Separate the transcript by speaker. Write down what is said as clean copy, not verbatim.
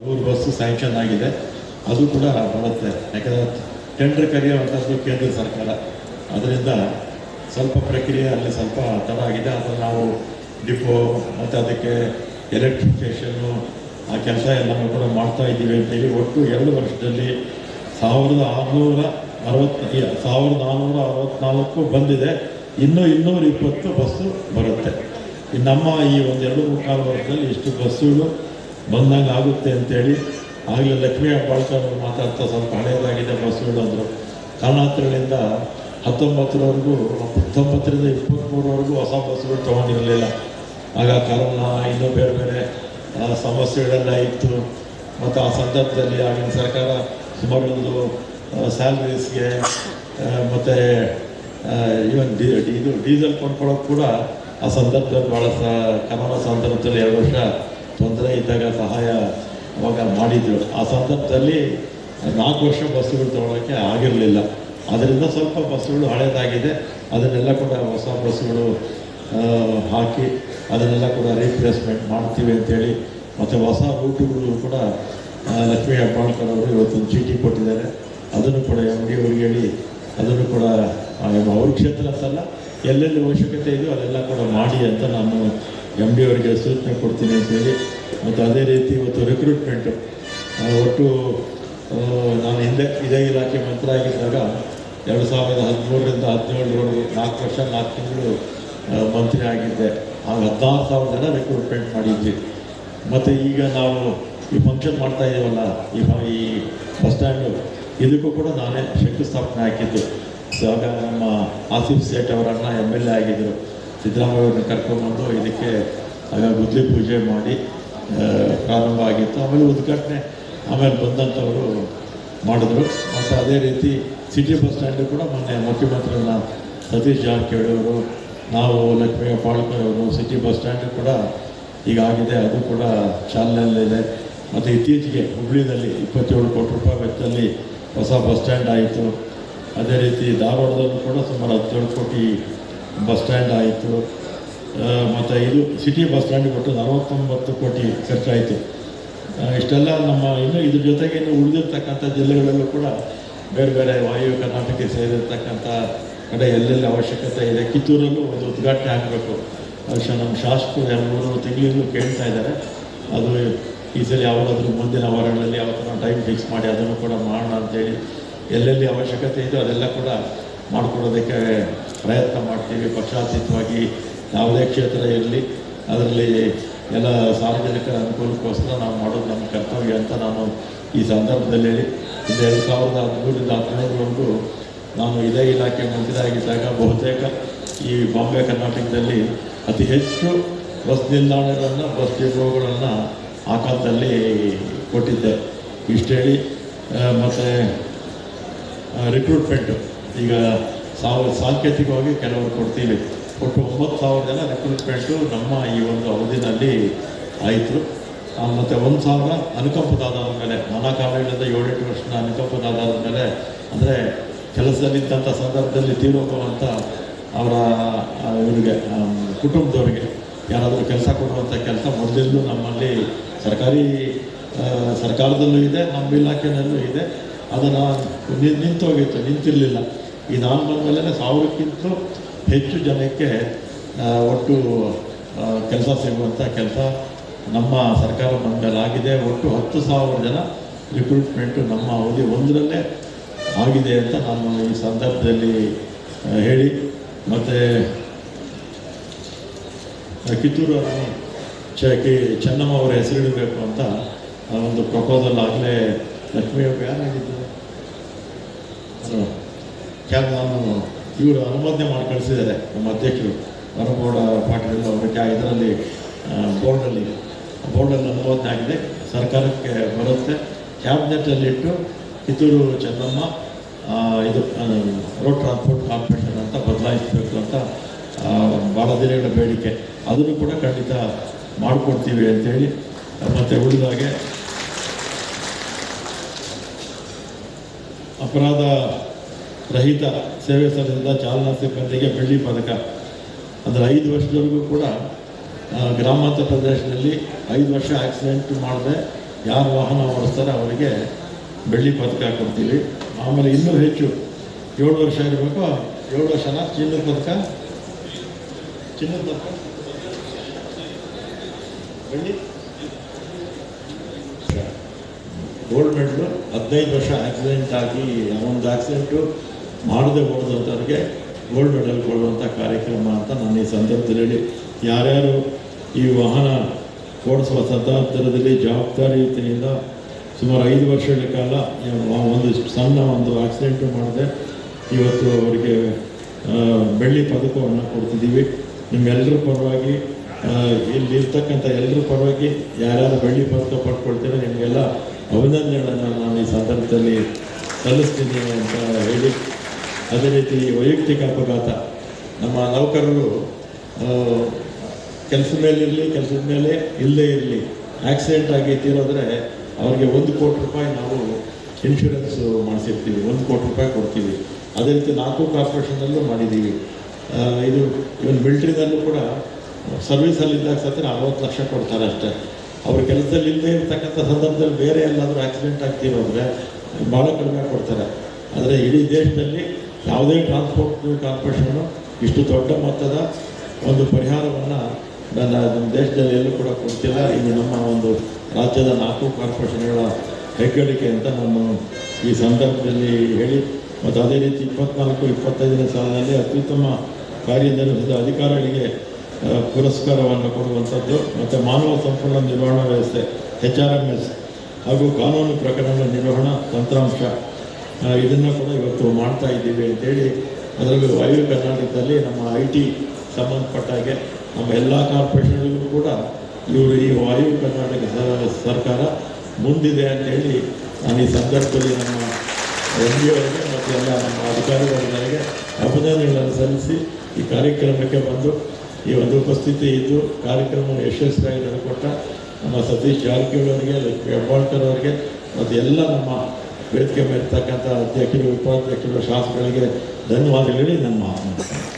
Speaker 1: 100 bus sanction ಆಗಿದೆ, ಅದು ಕೂಡ ಬರುತ್ತೆ. ಯಾಕಂದರೆ ಟೆಂಡರ್ ಕರೆಯುವಂಥದ್ದು ಕೇಂದ್ರ ಸರ್ಕಾರ, ಅದರಿಂದ ಸ್ವಲ್ಪ ಪ್ರಕ್ರಿಯೆ ಅಲ್ಲಿ ಸ್ವಲ್ಪ ತಡ ಆಗಿದೆ. ಅದನ್ನು ನಾವು ಡಿಪೋ ಮತ್ತು ಅದಕ್ಕೆ ಎಲೆಕ್ಟ್ರಿಫಿಕೇಷನ್ನು ಆ ಕೆಲಸ ಎಲ್ಲನೂ ಕೂಡ ಮಾಡ್ತಾ ಇದ್ದೀವಿ ಅಂತೇಳಿ ಒಟ್ಟು 2 ವರ್ಷದಲ್ಲಿ 1464 ಬಂದಿದೆ. ಇನ್ನೂ 220 ಬಸ್ಸು ಬರುತ್ತೆ. ನಮ್ಮ ಈ 1-2-3 ವರ್ಷದಲ್ಲಿ ಇಷ್ಟು ಬಸ್ಸುಗಳು ಬಂದಂಗೆ ಆಗುತ್ತೆ ಅಂತೇಳಿ ಆಗಲೇ ಲಕ್ಷ್ಮೀ ಹೆಬ್ಬಾಳ್ಕರ್ ಮಾತಾಡ್ತಾ ಸ್ವಲ್ಪ ಹಳೆಯದಾಗಿದೆ ಬಸ್ಸುಗಳು ಅಂದರು. ಕಾರಣಾಂತರಗಳಿಂದ 19ರಿಂದ 23ವರೆಗೂ ಹೊಸ ಬಸ್ಸುಗಳು ತೊಗೊಂಡಿರಲಿಲ್ಲ. ಆಗ ಕರೋನಾ ಇನ್ನೂ ಬೇರೆ ಬೇರೆ ಸಮಸ್ಯೆಗಳೆಲ್ಲ ಇತ್ತು. ಮತ್ತು ಆ ಸಂದರ್ಭದಲ್ಲಿ ಆಗಿನ ಸರ್ಕಾರ ಸುಮಾರು ಸ್ಯಾಲ್ರೀಸ್ಗೆ ಮತ್ತು ಈವನ್ ಇದು ಡೀಸೆಲ್ ಕೊಂಡ್ಕೊಳ್ಳೋಕೆ ಕೂಡ ಆ ಸಂದರ್ಭದಲ್ಲಿ ಭಾಳ ಕರೋನಾ ಸಂದರ್ಭದಲ್ಲಿ 2 ವರ್ಷ ತೊಂದರೆ ಇದ್ದಾಗ ಸಹಾಯ ಅವಾಗ ಮಾಡಿದರು. ಆ ಸಂದರ್ಭದಲ್ಲಿ 4 ವರ್ಷ ಬಸ್ಸುಗಳು ತೊಗೊಳೋಕ್ಕೆ ಆಗಿರಲಿಲ್ಲ. ಅದರಿಂದ ಸ್ವಲ್ಪ ಬಸ್ಸುಗಳು ಹಳೇದಾಗಿದೆ. ಅದನ್ನೆಲ್ಲ ಕೂಡ ಹೊಸ ಬಸ್ಸುಗಳು ಹಾಕಿ ಅದನ್ನೆಲ್ಲ ಕೂಡ ರೀಪ್ಲೇಸ್ಮೆಂಟ್ ಮಾಡ್ತೀವಿ ಅಂತೇಳಿ, ಮತ್ತು ಹೊಸ ರೂಟುಗಳು ಕೂಡ ಲಕ್ಷ್ಮೀ ಹೆಬ್ಬಾಳ್ಕರ್ ಅವರು ಇವತ್ತೊಂದು ಚೀಟಿ ಕೊಟ್ಟಿದ್ದಾರೆ. ಅದನ್ನು ಕೂಡ MD ಅವ್ರಿಗೆ ಹೇಳಿ ಅದನ್ನು ಕೂಡ ಅವ್ರ ಕ್ಷೇತ್ರ ಅಂತಲ್ಲ, ಎಲ್ಲೆಲ್ಲಿ ಅವಶ್ಯಕತೆ ಇದೆಯೋ ಅಲ್ಲೆಲ್ಲ ಕೂಡ ಮಾಡಿ ಅಂತ ನಾನು MD ಅವರಿಗೆ ಸೂಚನೆ ಕೊಡ್ತೀನಿ ಅಂತೇಳಿ. ಮತ್ತು ಅದೇ ರೀತಿ ಇವತ್ತು ರಿಕ್ರೂಟ್ಮೆಂಟು ಒಟ್ಟು ನಾನು ಹಿಂದೆ ಇದೇ ಇಲಾಖೆ ಮಂತ್ರಿ ಆಗಿದ್ದಾಗ 2013ರಿಂದ 2017 4 ವರ್ಷ 4 ತಿಂಗಳು ಮಂತ್ರಿ ಆಗಿದ್ದೆ. ಆಗ 16,000 ಜನ ರಿಕ್ರೂಟ್ಮೆಂಟ್ ಮಾಡಿದ್ವಿ. ಮತ್ತು ಈಗ ನಾವು ಈ ಫಂಕ್ಷನ್ ಮಾಡ್ತಾ ಇದ್ದೀವಲ್ಲ, ಈ ಬಸ್ ಸ್ಟ್ಯಾಂಡು, ಇದಕ್ಕೂ ಕೂಡ ನಾನೇ ಶಂಕುಸ್ಥಾಪನೆ ಹಾಕಿದ್ದು. ಆಗ ನಮ್ಮ ಆಸಿಫ್ ಸೇಠ್ ಅವರನ್ನು MLA ಆಗಿದ್ದರು. ಸಿದ್ದರಾಮಯ್ಯ ಅವ್ರನ್ನ ಕರ್ಕೊಂಡ್ಬಂದು ಇದಕ್ಕೆ ಆಗ ಗುದ್ಲಿ ಪೂಜೆ ಮಾಡಿ ಪ್ರಾರಂಭ ಆಗಿತ್ತು. ಆಮೇಲೆ ಉದ್ಘಾಟನೆ ಆಮೇಲೆ ಬಂದಂಥವರು ಮಾಡಿದ್ರು. ಮತ್ತು ಅದೇ ರೀತಿ ಸಿಟಿ ಬಸ್ ಸ್ಟ್ಯಾಂಡು ಕೂಡ ಮೊನ್ನೆ ಮುಖ್ಯಮಂತ್ರಿಗಳನ್ನ ಸತೀಶ್ ಜಾರಕಿಹೊಳಿ ಅವರು, ನಾವು ಲಕ್ಷ್ಮೀ ಹೆಬ್ಬಾಳ್ಕರ್ ಅವರು ಸಿಟಿ ಬಸ್ ಸ್ಟ್ಯಾಂಡು ಕೂಡ ಈಗಾಗಿದೆ, ಅದು ಕೂಡ ಚಾಲನೆಯಲ್ಲಿದೆ. ಮತ್ತು ಇತ್ತೀಚೆಗೆ ಹುಬ್ಳಿಯಲ್ಲಿ 27 ಕೋಟಿ ರೂಪಾಯಿ ವೆಚ್ಚದಲ್ಲಿ ಹೊಸ ಬಸ್ ಸ್ಟ್ಯಾಂಡ್ ಆಯಿತು. ಅದೇ ರೀತಿ ಧಾರವಾಡದಲ್ಲೂ ಕೂಡ ಸುಮಾರು 17 ಕೋಟಿ ಬಸ್ ಸ್ಟ್ಯಾಂಡ್ ಆಯಿತು. ಮತ್ತು ಇದು ಸಿಟಿ ಬಸ್ ಸ್ಟ್ಯಾಂಡ್ ಕೊಟ್ಟು 49 ಕೋಟಿ ಖರ್ಚಾಯಿತು. ಇಷ್ಟೆಲ್ಲ ನಮ್ಮ ಇನ್ನು ಇದ್ರ ಜೊತೆಗೆ ಇನ್ನು ಉಳಿದಿರ್ತಕ್ಕಂಥ ಜಿಲ್ಲೆಗಳಲ್ಲೂ ಕೂಡ ಬೇರೆ ಬೇರೆ ವಾಯು ಕರ್ನಾಟಕಕ್ಕೆ ಸೇರಿರ್ತಕ್ಕಂಥ ಕಡೆ ಎಲ್ಲೆಲ್ಲಿ ಅವಶ್ಯಕತೆ ಇದೆ. ಕಿತ್ತೂರಲ್ಲೂ ಒಂದು ಉದ್ಘಾಟನೆ ಆಗಬೇಕು. ನಮ್ಮ ಶಾಸಕರು 2-3 ತಿಂಗಳಿಂದಲೂ ಕೇಳ್ತಾ ಇದ್ದಾರೆ. ಅದು ಈ ಸಲ ಯಾವುದಾದ್ರೂ ಮುಂದಿನ ವಾರಗಳಲ್ಲಿ ಯಾವ ಥರ ಟೈಮ್ ಫಿಕ್ಸ್ ಮಾಡಿ ಅದನ್ನು ಕೂಡ ಮಾಡೋಣ ಅಂತೇಳಿ, ಎಲ್ಲೆಲ್ಲಿ ಅವಶ್ಯಕತೆ ಇದೆಯೋ ಅದೆಲ್ಲ ಕೂಡ ಮಾಡಿಕೊಡೋದಕ್ಕೆ ಪ್ರಯತ್ನ ಮಾಡ್ತೀವಿ. ಪಕ್ಷಾತೀತವಾಗಿ ಯಾವುದೇ ಕ್ಷೇತ್ರ ಇರಲಿ ಅದರಲ್ಲಿ ಎಲ್ಲ ಸಾರ್ವಜನಿಕರ ಅನುಕೂಲಕ್ಕೋಸ್ಕರ ನಾವು ಮಾಡೋದು ನಮ್ಮ ಕರ್ತವ್ಯ ಅಂತ ನಾನು ಈ ಸಂದರ್ಭದಲ್ಲಿ ಹೇಳಿ, 2013ರಿಂದ 2017ವರೆಗೂ ನಾನು ಇದೇ ಇಲಾಖೆ ಮಂತ್ರಿ ಆಗಿದ್ದಾಗ ಬಹುತೇಕ ಈ ಬಾಂಬೆ ಕರ್ನಾಟಕದಲ್ಲಿ ಅತಿ ಹೆಚ್ಚು ಬಸ್ ನಿಲ್ದಾಣಗಳನ್ನು, ಬಸ್ ಡಿಪೋಗಳನ್ನು ಆ ಕಾಲದಲ್ಲಿ ಕೊಟ್ಟಿದ್ದೆ. ಇಷ್ಟು ಹೇಳಿ, ಮತ್ತು ರಿಕ್ರೂಟ್ಮೆಂಟು ಈಗ ಸಾಂಕೇತಿಕವಾಗಿ ಕೆಲವರು ಕೊಡ್ತೀವಿ. ಒಟ್ಟು 9,000 ಜನ ರಿಕ್ರೂಟ್ಮೆಂಟು ನಮ್ಮ ಈ ಒಂದು ಅವಧಿನಲ್ಲಿ ಆಯಿತು. ಮತ್ತು 1,000 ಅನುಕಂಪದಾದರ ಮೇಲೆ, ನಾನಾ ಕಾರಣಗಳಿಂದ 7-8 ವರ್ಷದ ಅನುಕಂಪದಾದರ ಮೇಲೆ, ಅಂದರೆ ಕೆಲಸದಲ್ಲಿದ್ದಂಥ ಸಂದರ್ಭದಲ್ಲಿ ತೀರೋಗುವಂಥ ಅವರ ಇವರಿಗೆ ಕುಟುಂಬದವರಿಗೆ ಯಾರಾದರೂ ಕೆಲಸ ಕೊಡುವಂಥ ಕೆಲಸ ಮೊದಲಿಂದಲೂ ನಮ್ಮಲ್ಲಿ ಸರ್ಕಾರದಲ್ಲೂ ಇದೆ, ನಮ್ಮ ಇಲಾಖೆಯಲ್ಲೂ ಇದೆ. ಅದನ್ನು ನಿಂತಿರಲಿಲ್ಲ. ಈ ನಾನು ಬಂದ ಮೇಲೆ 1000ಕ್ಕಿಂತ ಹೆಚ್ಚು ಜನಕ್ಕೆ ಒಟ್ಟು ಕೆಲಸ ಸಿಗುವಂಥ ಕೆಲಸ ನಮ್ಮ ಸರ್ಕಾರ ಬಂದ ಮೇಲೆ ಆಗಿದೆ. ಒಟ್ಟು 10,000 ಜನ ರಿಕ್ರೂಟ್ಮೆಂಟು ನಮ್ಮ ಅವಧಿ 1ರಲ್ಲೇ ಆಗಿದೆ ಅಂತ ನಾನು ಈ ಸಂದರ್ಭದಲ್ಲಿ ಹೇಳಿ, ಮತ್ತು ಕಿತ್ತೂರು ಚೆನ್ನಮ್ಮ ಅವರ ಹೆಸರಿಡಬೇಕು ಅಂತ ಒಂದು ಪ್ರಪೋಸಲ್ ಆಗಲೇ ಲಕ್ಷ್ಮೀ ಯಾರಾಗಿದ್ದು ನಾನು ಇವರು ಅನುಮೋದನೆ ಮಾಡಿ ಕಳಿಸಿದ್ದಾರೆ. ನಮ್ಮ ಅಧ್ಯಕ್ಷರು ವರಗೌಡ ಪಾಟೀಲ್ ಅವರಿಗೆ ಇದರಲ್ಲಿ ಬೋರ್ಡಲ್ಲಿ ಅನುಮೋದನೆ ಆಗಿದೆ, ಸರ್ಕಾರಕ್ಕೆ ಬರುತ್ತೆ. ಕ್ಯಾಬಿನೆಟಲ್ಲಿಟ್ಟು ಕಿತ್ತೂರು ಚೆನ್ನಮ್ಮ ಇದು ರೋಡ್ ಟ್ರಾನ್ಸ್ಪೋರ್ಟ್ ಕಾರ್ಪೊರೇಷನ್ ಅಂತ ಬದಲಾಯಿಸಬೇಕು ಅಂತ ಭಾಳ ದಿನಗಳ ಬೇಡಿಕೆ. ಅದನ್ನು ಕೂಡ ಖಂಡಿತ ಮಾಡಿಕೊಡ್ತೀವಿ ಅಂತೇಳಿ. ಮತ್ತು ಉಳಿದಾಗೆ ಅಪರಾಧ ರಹಿತ ಸೇವೆ ಸಲ್ಲಿಸಿದ ಚಾಲನಾ ಸಿಬ್ಬಂದಿಗೆ ಬೆಳ್ಳಿ ಪದಕ. ಅಂದರೆ 5 ವರ್ಷದವರೆಗೂ ಕೂಡ ಗ್ರಾಮಾಂತರ ಪ್ರದೇಶದಲ್ಲಿ 5 ವರ್ಷ ಆಕ್ಸಿಡೆಂಟ್ ಮಾಡದೆ ಯಾರು ವಾಹನ ಓಡಿಸ್ತಾರೆ ಅವರಿಗೆ ಬೆಳ್ಳಿ ಪದಕ ಕೊಡ್ತೀವಿ. ಆಮೇಲೆ ಇನ್ನೂ ಹೆಚ್ಚು 7 ವರ್ಷ ಇರಬೇಕು, 7 ವರ್ಷನ ಚಿನ್ನದ ಪದಕ ಬೆಳ್ಳಿ ಗೋಲ್ಡ್ ಮೆಡಲು 15 ವರ್ಷ ಆಕ್ಸಿಡೆಂಟ್ ಆಗಿ ಒಂದು ಆಕ್ಸಿಡೆಂಟು ಮಾಡದೆ ಹೋದಂಥವ್ರಿಗೆ ಗೋಲ್ಡ್ ಮೆಡಲ್ ಕೊಡುವಂಥ ಕಾರ್ಯಕ್ರಮ ಅಂತ ನಾನು ಈ ಸಂದರ್ಭದಲ್ಲಿ ಹೇಳಿ, ಯಾರ್ಯಾರು ಈ ವಾಹನ ಓಡಿಸುವ ಸಂದರ್ಭದಲ್ಲಿ ಜವಾಬ್ದಾರಿಯುತದಿಂದ ಸುಮಾರು 5 ವರ್ಷಗಳ ಕಾಲ ಒಂದು ಸಣ್ಣ ಒಂದು ಆಕ್ಸಿಡೆಂಟು ಮಾಡಿದೆ, ಇವತ್ತು ಅವರಿಗೆ ಬೆಳ್ಳಿ ಪದಕವನ್ನು ಕೊಡ್ತಿದ್ದೀವಿ. ನಿಮ್ಮೆಲ್ಲರ ಪರವಾಗಿ ಇಲ್ಲಿರ್ತಕ್ಕಂಥ ಎಲ್ಲರ ಪರವಾಗಿ ಯಾರ್ಯಾರು ಬೆಳ್ಳಿ ಪದಕ ಪಡ್ಕೊಳ್ತೀರೋ ನಿಮಗೆಲ್ಲ ಅಭಿನಂದನೆಗಳನ್ನು ನಾನು ಈ ಸಂದರ್ಭದಲ್ಲಿ ಸಲ್ಲಿಸ್ತೀನಿ ಅಂತ ಹೇಳಿ, ಅದೇ ರೀತಿ ವೈಯಕ್ತಿಕ ಅಪಘಾತ ನಮ್ಮ ನೌಕರರು ಕೆಲಸದ ಮೇಲೆ ಇಲ್ಲೇ ಇರಲಿ ಆಕ್ಸಿಡೆಂಟ್ ಆಗಿ ತೀರೋದ್ರೆ ಅವ್ರಿಗೆ 1 ಕೋಟಿ ರೂಪಾಯಿ ನಾವು ಇನ್ಶೂರೆನ್ಸು ಮಾಡಿಸಿರ್ತೀವಿ, 1 ಕೋಟಿ ರೂಪಾಯಿ ಕೊಡ್ತೀವಿ. ಅದೇ ರೀತಿ 4 ಕಾರ್ಪೊರೇಷನಲ್ಲೂ ಮಾಡಿದ್ದೀವಿ. ಇದು ಇವನ್ ಮಿಲ್ಟ್ರಿನಲ್ಲೂ ಕೂಡ ಸರ್ವೀಸಲ್ಲಿದ್ದಾಗ ಸತ್ರ 60 ಲಕ್ಷ ಕೊಡ್ತಾರೆ ಅಷ್ಟೇ. ಅವ್ರ ಕೆಲಸದಲ್ಲಿ ಇಲ್ಲದೆ ಇರ್ತಕ್ಕಂಥ ಸಂದರ್ಭದಲ್ಲಿ ಬೇರೆ ಎಲ್ಲಾದರೂ ಆಕ್ಸಿಡೆಂಟ್ ಆಗ್ತಿರೋದ್ರೆ ಭಾಳ ಕಡಿಮೆ ಕೊಡ್ತಾರೆ. ಆದರೆ ಇಡೀ ದೇಶದಲ್ಲಿ ಯಾವುದೇ ಟ್ರಾನ್ಸ್ಪೋರ್ಟ್ ಕಾರ್ಪೊರೇಷನ್ನು ಇಷ್ಟು ದೊಡ್ಡ ಮೊತ್ತದ ಒಂದು ಪರಿಹಾರವನ್ನು ನಮ್ಮ ದೇಶದಲ್ಲಿ ಎಲ್ಲೂ ಕೂಡ ಕೊಡ್ತಿಲ್ಲ. ಇದು ನಮ್ಮ ಒಂದು ರಾಜ್ಯದ 4 ಕಾರ್ಪೊರೇಷನ್ಗಳ ಹೆಗ್ಗಳಿಕೆ ಅಂತ ನಾನು ಈ ಸಂದರ್ಭದಲ್ಲಿ ಹೇಳಿ, ಮತ್ತು ಅದೇ ರೀತಿ 24-25ನೇ ಸಾಲಿನಲ್ಲಿ ಅತ್ಯುತ್ತಮ ಕಾರ್ಯನಿರ್ವಹಿಸಿದ ಅಧಿಕಾರಿಗಳಿಗೆ ಪುರಸ್ಕಾರವನ್ನು ಕೊಡುವಂಥದ್ದು, ಮತ್ತು ಮಾನವ ಸಂಪನ್ಮೂಲ ನಿರ್ವಹಣಾ ವ್ಯವಸ್ಥೆ HRMS ಹಾಗೂ ಕಾನೂನು ಪ್ರಕರಣಗಳ ನಿರ್ವಹಣಾ ತಂತ್ರಾಂಶ ಇದನ್ನು ಕೂಡ ಇವತ್ತು ಮಾಡ್ತಾ ಇದ್ದೀವಿ ಅಂತೇಳಿ, ಅದರಲ್ಲೂ ವಾಯು ಕರ್ನಾಟಕದಲ್ಲಿ ನಮ್ಮ IT ಸಂಬಂಧಪಟ್ಟ ಹಾಗೆ ನಮ್ಮ ಎಲ್ಲ ಕಾರ್ಪೊರೇಷನ್ಗಳಿಗೂ ಕೂಡ ಇವರು ಈ ವಾಯು ಕರ್ನಾಟಕ ಸರ್ಕಾರ ಮುಂದಿದೆ ಅಂತೇಳಿ ನಾನು ಈ ಸಂದರ್ಭದಲ್ಲಿ ನಮ್ಮ MD ಅವರಿಗೆ ಮತ್ತು ಎಲ್ಲ ನಮ್ಮ ಅಧಿಕಾರಿಗಳಿಗೆ ಅಭಿನಂದನೆಗಳನ್ನು ಸಲ್ಲಿಸಿ ಈ ಕಾರ್ಯಕ್ರಮಕ್ಕೆ ಬಂದು ಈ ಒಂದು ಉಪಸ್ಥಿತಿ ಇದ್ದು ಕಾರ್ಯಕ್ರಮವನ್ನು ಯಶಸ್ವಿಯಾಗಿ ನಡೆಕೊಟ್ಟ ನಮ್ಮ ಸತೀಶ್ ಜಾರಕಿಹೊಳಿ ಅವರಿಗೆ, ಲಕ್ಷ್ಮೀ ಹೆಬ್ಬಾಳ್ಕರ್ ಅವರಿಗೆ ಮತ್ತು ಎಲ್ಲ ನಮ್ಮ ವೇದಿಕೆ ಮೇಲಿರ್ತಕ್ಕಂಥ ಅಧ್ಯಕ್ಷರು, ಉಪಾಧ್ಯಕ್ಷರು, ಶಾಸಕರಿಗೆ ಧನ್ಯವಾದಗಳು ಹೇಳಿ ನನ್ನ ಮಾತನಾಡ್ತೀನಿ.